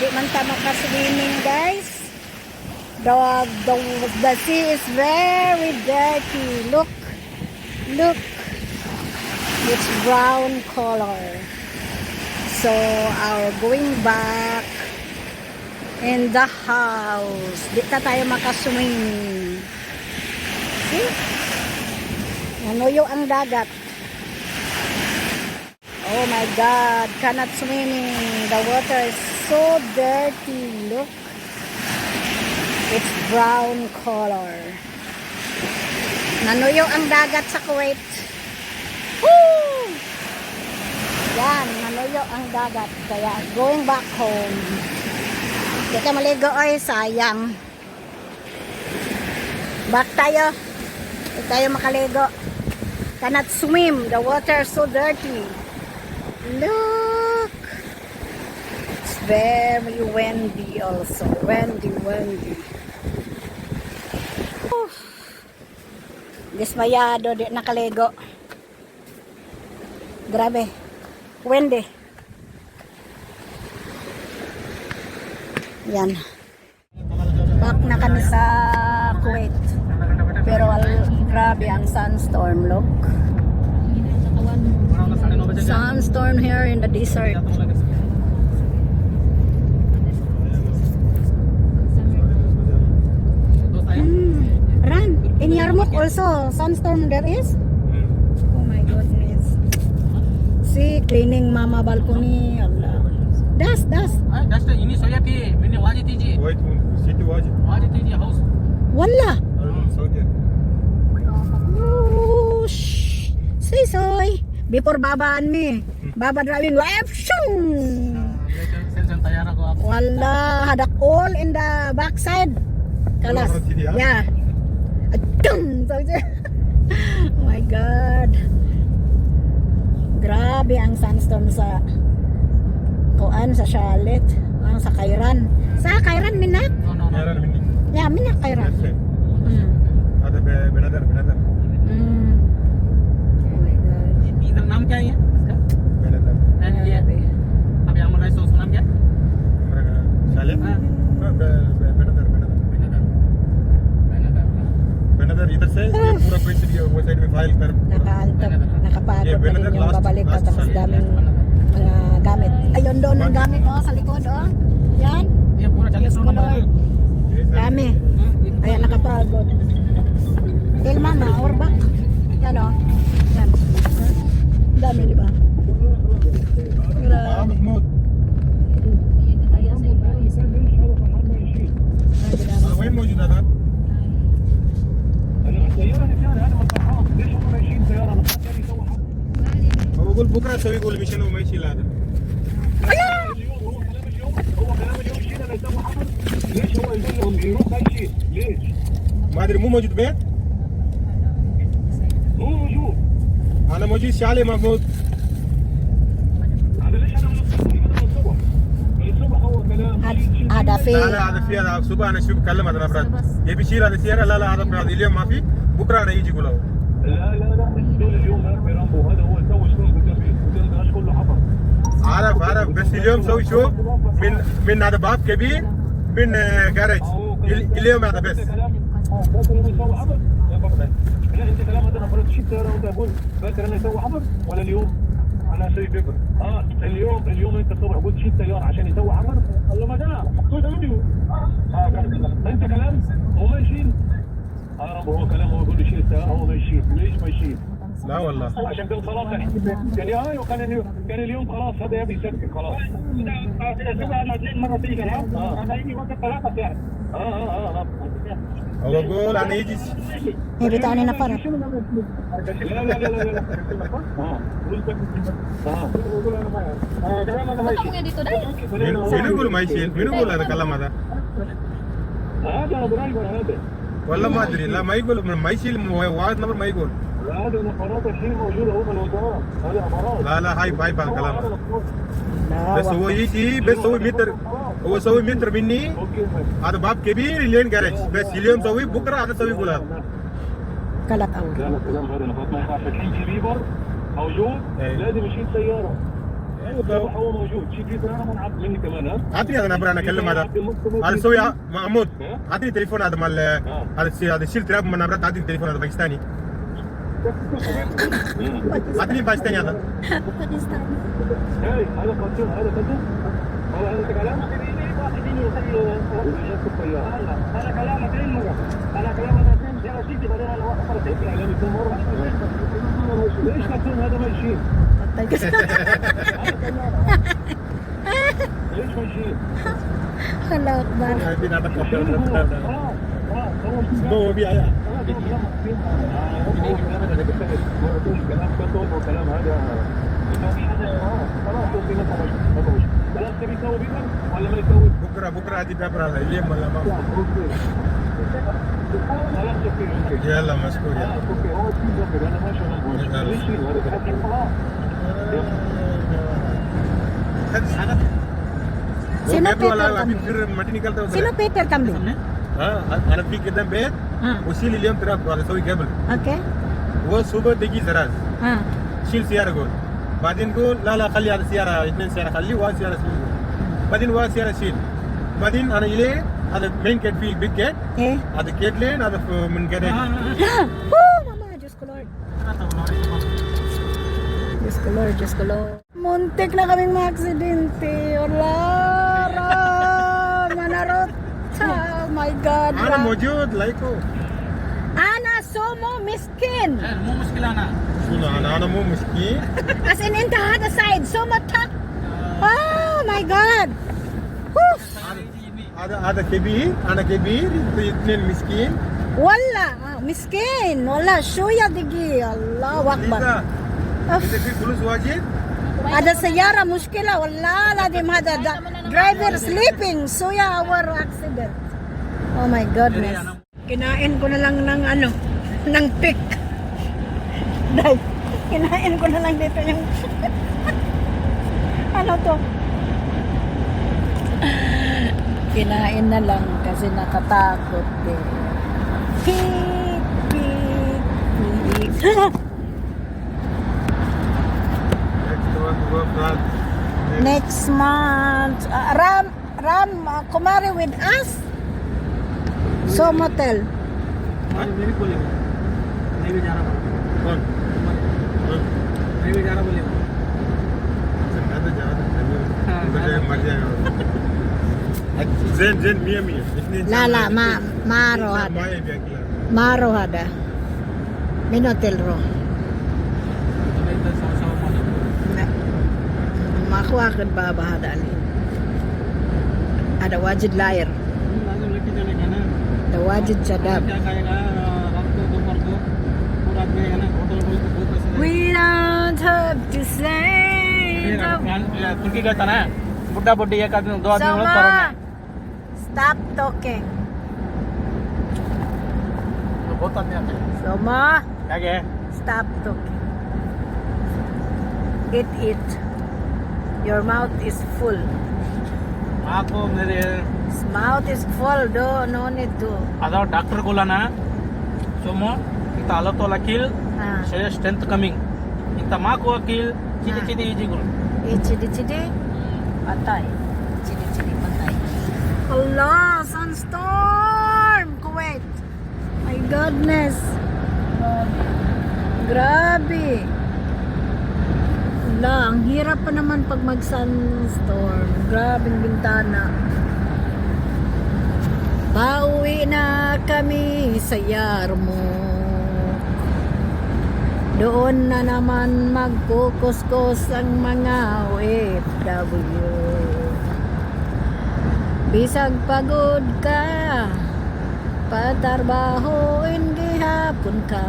di man ta makaswimming, guys. The sea is very dirty. Look. It's brown color. So our going back in the house. Di ta tayo makaswimming. See? Nanuyo ang dagat. Oh my God, cannot swimming. The water is so dirty. Look. It's brown color. Nanuyo ang dagat sa Kuwait. Woo! Yan, nanuyo ang dagat. Kaya going back home. Hindi ka maligo, oy, sayang. Back tayo. Hindi tayo makaligo. Cannot swim. The water is so dirty. Look. It's very windy also. Windy. Dismayado, di nakaligo. Grabe. Windy. Yan. Back na kami sa Kuwait. Pero grabe ang sunstorm, look. Sunstorm here in the desert. Run. In Yarmouk also, sunstorm there is? Oh my goodness. See, cleaning mama balcony. Allah. Dust. Dust ini soya pi, mene waje tiji. White city waje tiji house. Wala. Saudi. Oh, shh. See, soy. Before babaan me. Baba driving left. Shoo. Sen tayara ko ako. Wala. Hadak all in the backside. Kalas. Yeah. Adum. Oh my God. Grabe ang sunstorm sa Kuan, sa Charlotte, sa Kairan. Sa Kairan, Minak? No. Yeah, Minak, Kairan. Ada benader. Oh my God. इधर नाम क्या है इसका? Benader. ये अब यहाँ मनाई सो नाम क्या? Saleh? हाँ। Benader. Benader इधर से ये पूरा कोई सिटी वो साइड में फाइल कर. Nakapagod na rin yung babalik at tapos daming mga gamit. Ayun doon ang gamit, oh, sa likod, oh. Yan. ये पूरा चले Yes, सो color. Dami. Ayan, nakapagod. Del mama, or back. Yan, oh. Yan. Dami, di ba? Grabe. محمود وين موجود هذا؟ هو بقول بكره اسوي يقول مشان وما يشيل هذا. ليش هو يقول يروح ما يشيل؟ ليش؟ ما ادري مو موجود بيت؟ مو موجود. انا موجود شالي محمود. هذا ليش انا من الصبح هو كلام Ada fi. لا هذا في هذا صبح انا اشوف كلم هذا افراد يبي يشيل هذا السياره. لا هذا افراد اليوم ما في بكره انا يجي يقول لا دول اليوم في رامبو هذا هو سوى شغل قدام الناس كله حفر. عارف بس اليوم سوي شو من هذا باب كبير من جارج اليوم هذا بس. فاكر انه يسوي حفر؟ لا انت كلام هذا فرض شيء ترى وانت اقول فاكر انه يسوي حفر ولا اليوم؟ انا اسوي فكر اليوم انت الصبح قلت شيل سياره عشان يسوي حفر. والله ما ده حطيت فيديو. انت كلام هو ما يشيل. هو كلام هو يقول لي شيل السياره هو ما يشيل. ليش ما يشيل؟ لا والله عشان كان خلاص كان اليوم خلاص هذا يبي يسكر خلاص. مرة تيجي انا يجي وقت 3 ساعات. هو بقول انا يجي May bitaw na para. مين يقول ما يشيل؟ مين يقول هذا كلام هذا؟ هذا درايفر هذا. والله ما ادري. لا ما يقول ما يشيل واحد نمبر ما يقول. هذا نفرات الشيء موجوده هو من الوزاره. هذا امارات. لا هاي الكلام بس هو يجي بس هو متر. هو سوي متر مني. هذا باب كبير لين جارج بس اليوم سوي بكره هذا سوي يقول هذا. Kalat awal. لا الكلام هذا نفرات ما يخاف. الحين في ليبر موجود لازم يشيل سياره. هو موجود شيء في طياره منعب مني كمان ها اعطني هذا نبر انا اكلم هذا هذا سوي محمود اعطني تليفون هذا مال هذا شيل تلعب من نبرات اعطني تليفون هذا باكستاني اعطني باكستاني هذا هاي هذا قتل هذا قتل هذا كلام واحدين يخلوا يجيك الطياره هذا كلام دين مره انا كلام هذا دين يا سيدي بعدين انا واحد صار يحكي على الجمهور ليش كتون هذا ما يشيل ليش ما يشيل Allah Akbar. هو بيع بكره هذه بكره اليوم ولا ما يلا مشكور Sino Peter वाला अभी Kambing? फिर मटी निकलता है Sino Peter Kambing? हाँ अरे फिर कितना बेद हाँ, उसी लिए तेरा वाला सोई केबल okay. वो सुबह देखी जरा हाँ, शील सियारा को بعدين قول لا لا خلي هذا سيارة اثنين سيارة خليه وهذا سيارة شيل بعدين وهذا سيارة شيل بعدين أنا إليه هذا مين كات فيه البيج كات eh. هذا كات لين هذا من كده Oh, mama, Diyos ko Lord. Diyos ko Lord, Diyos ko Lord. Muntik na kaming maaksidente. Wala, manarot. Oh my God. أنا موجود لايكو Ana, somo miskin. مو مشكلة أنا सुनो أنا مو مسكين As in the other side, somo tak. Oh my God. Whew. هذا كبير أنا كبير اثنين مسكين Wala, miskin. Wala, shuya digi. Allah Akbar. لذا Uff. إذا في فلوس واجد Ada sayara muskila wala ladim hada driver sleeping suya our accident. Oh my goodness. Kinain ko na lang ng ano, ng pick. Dahil kinain ko na lang dito yung ano to? Kinain na lang kasi nakatakot eh. Pick, pick, pick. Next month, Ram, kumari with us. So motel. मेरी बोले नहीं भी जाना कौन नहीं भी जाना बोले मर जाएगा زين زين 100 La la maro hada. माए भी अकेला Maro hada. Minotel ro. Makuha kan baba hada alin. Ada wajid lair. लाजम लेके जाने का ना Ada wajid sadab. क्या खाएगा रात को दोपहर को पूरा खाएगा ना होटल बोल के बहुत पैसे We don't have to say. तुर्की का था ना बुड्ढा बुड्ढी एक आदमी दो आदमी लोग करो ना Stop talking. तो बहुत आदमी आते हैं Soma, क्या क्या है stop talking. Eat. Your mouth is full. आपको मेरे Mouth is full. No need to. अदा डॉक्टर को लाना सोमो इंत आलो तो लकील Ah. शरीर स्ट्रेंथ कमिंग इंत माँ को अकील चिदी चिदी इजी गुल Chidi, patay. Chidi, patay. Allah, sunstorm! Kuwait. My goodness. Grabe. Allah, ang hirap pa naman pag mag-sunstorm. Grabing bintana. Pauwi na kami sa Yarmouk. Doon na naman magkukuskus ang mga OFW. Bisag pagod ka, patarbahoin gihapon ka.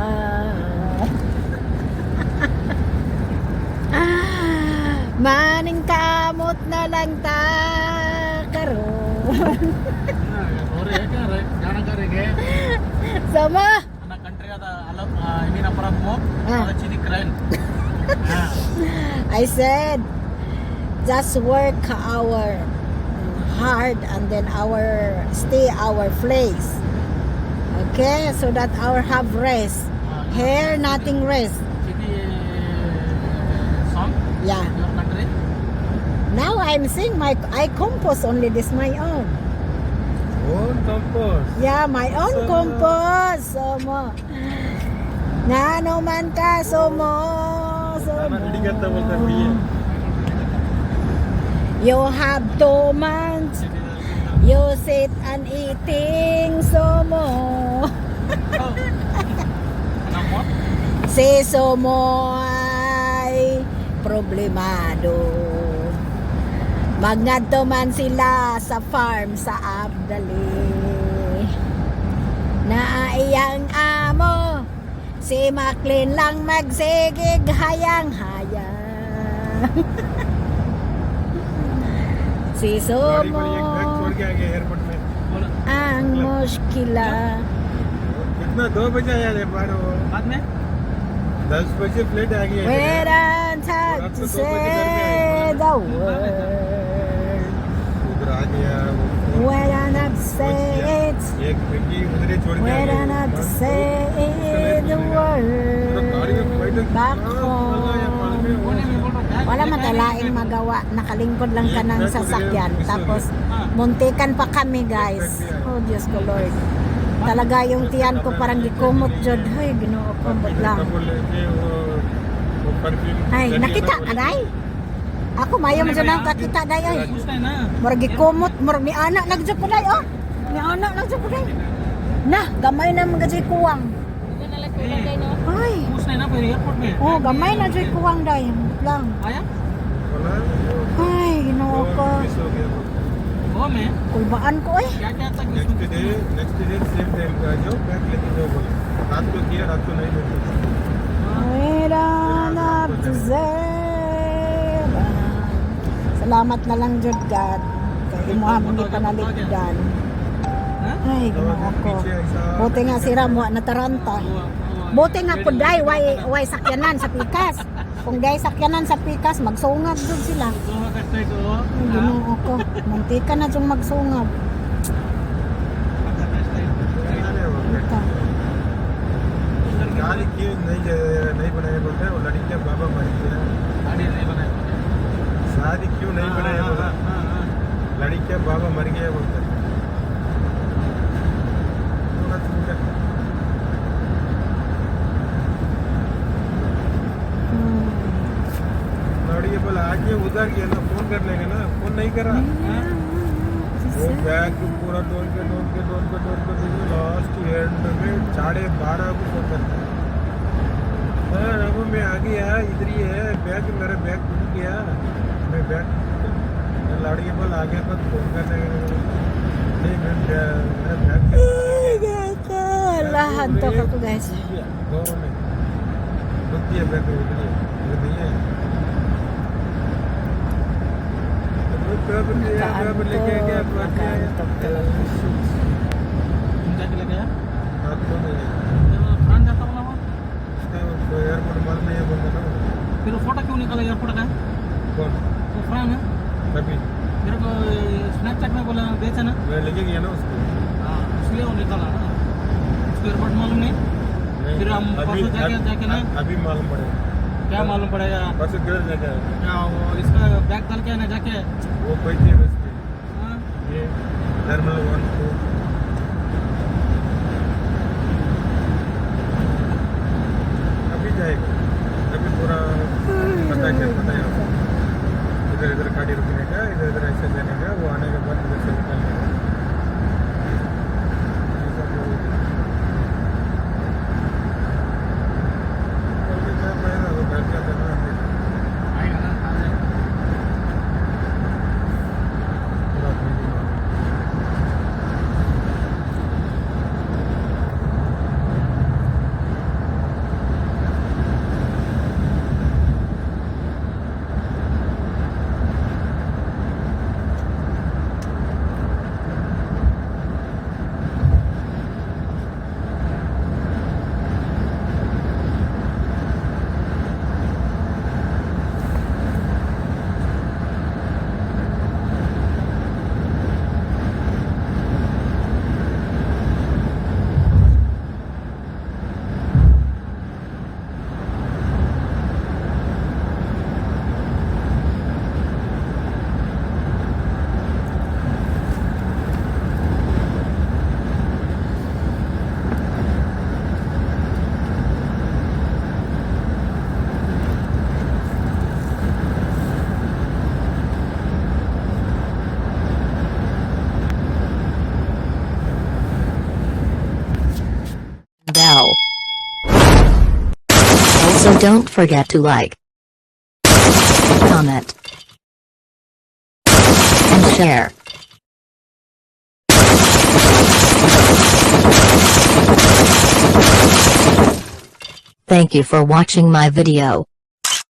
Maning kamot na lang ta karon. और ये क्या रे जाना करेंगे Sama? अना कंट्री का अलग इन्हीं ना परत मो हाँ. और चिदी क्राइन हाँ I said, just work hard and then stay our place. Okay, so that our have rest. Here, nothing rest. चिदी song Yeah. Your country Now I'm seeing I compose only this my own. Own compass. Yeah, my own Sama. compose. Somo. Ngano man ka somo. Sana ready करता बोलता है भैया. You have 2 months. You sit and eating somo. Anak mo? Si somo ay problemado. Magnadto man sila sa farm sa Abdali. Naiyang amo, si Maclean lang magsigig hayang-hayang. Si गाड़ी Somo पर एक बैग छोड़ के आ गया एयरपोर्ट में. ang muskila. कितना 2 बजे आया है बारो. बाद में 10 बजे फ्लाइट आ गया. When I talk to say the word, उधर आ गया. when I not say it, एक पिंकी उधर ही छोड़ के आ when I गया. not say the गाड़ी में word, बैठ back home. Wala matalaing magawa, nakalingkod lang ka ng sasakyan. Tapos, muntikan pa kami guys. Oh Diyos ko Lord. Talaga yung tiyan ko parang gikumot jud. Ay, ginoo ko, but lang. Ay, nakita ka day? Ako mayo man dyan ang kakita day ay. Gusto na. Murag gikumot, murag mi anak nagdyo po day oh. Mi anak nagdyo po day. Nah, gamay na mga dyan kuwang. Ay, Gusto na pa airport में. oh, gamay na dyan kuwang day. Lang. आया? Ay, ginoo ko. वो में Kulbaan ko eh. क्या-क्या तक next day same time पे आ जाओ. बैग लेके जाओ बोले. रात को किया, रात को नहीं लेके. Salamat na lang jud God. Kay imo hindi pa naligdan. Ay, ginoo ko. Buti nga si Ramo nataranta. Buti nga po day way sakyanan sa pikas. Kung day sakyanan sa pikas, magsungag jud sila. Ay, ginoo ko. Muntika na jud magsungag. गाड़ी क्यों नहीं बनाया बोलते हैं. वो लड़की का बाबा मर गया. शादी क्यों नहीं बनाया बोला. लड़की का बाबा मर गया बोलते हैं. थोड़ा छूटा. लड़की के बोला आके उधर गया ना, फोन कर लेगा ना. फोन नहीं करा. वो बैग पूरा तोड़ के लास्ट एंड में 12:30 को फोन करता है. हाँ रघु मैं आ गया, इधर ही है बैग. मेरा बैग भूल गया. मैं बैग लड़की बोल आ गया तो फोन करने नहीं. मेरा bag Lahan to ako guys. गाँव में बुद्धि है. बैग उधर ही नहीं है. पेपर लेके आ गया. Nakaantok talaga. जाके लेके आया? रात को नहीं है. फ्रेंड जाता बोला वो? एयरपोर्ट मालूम नहीं है बोलता ना. फिर वो फोटो क्यों निकाला एयरपोर्ट का? कौन वो फ्रेंड है अभी मेरे को स्नैपचैट में बोला बेचा ना. मैं लेके गया ना उसको. हाँ इसलिए वो निकाला ना. उसको एयरपोर्ट मालूम नहीं. नहीं, फिर हम अभी परसों जाके ना अभी मालूम पड़ेगा. क्या मालूम पड़ेगा. परसों किधर जाके आया? क्या वो इसका बैग डाल के ना जाके. वो पैसे है बस में. हाँ, ये टर्मिनल 1 2 अभी जाएगा. अभी पूरा पता है इधर गाड़ी रुकने का, इधर ऐसे देने का. वो आने के बाद इधर से निकलने का. ये सब लोग बोलते क्या पड़ेगा. वो घर क्या करना है. आएगा ना, आ जाएगा. पूरा अपनी दिमाग. So don't forget to like, comment, and share. Thank you for watching my video.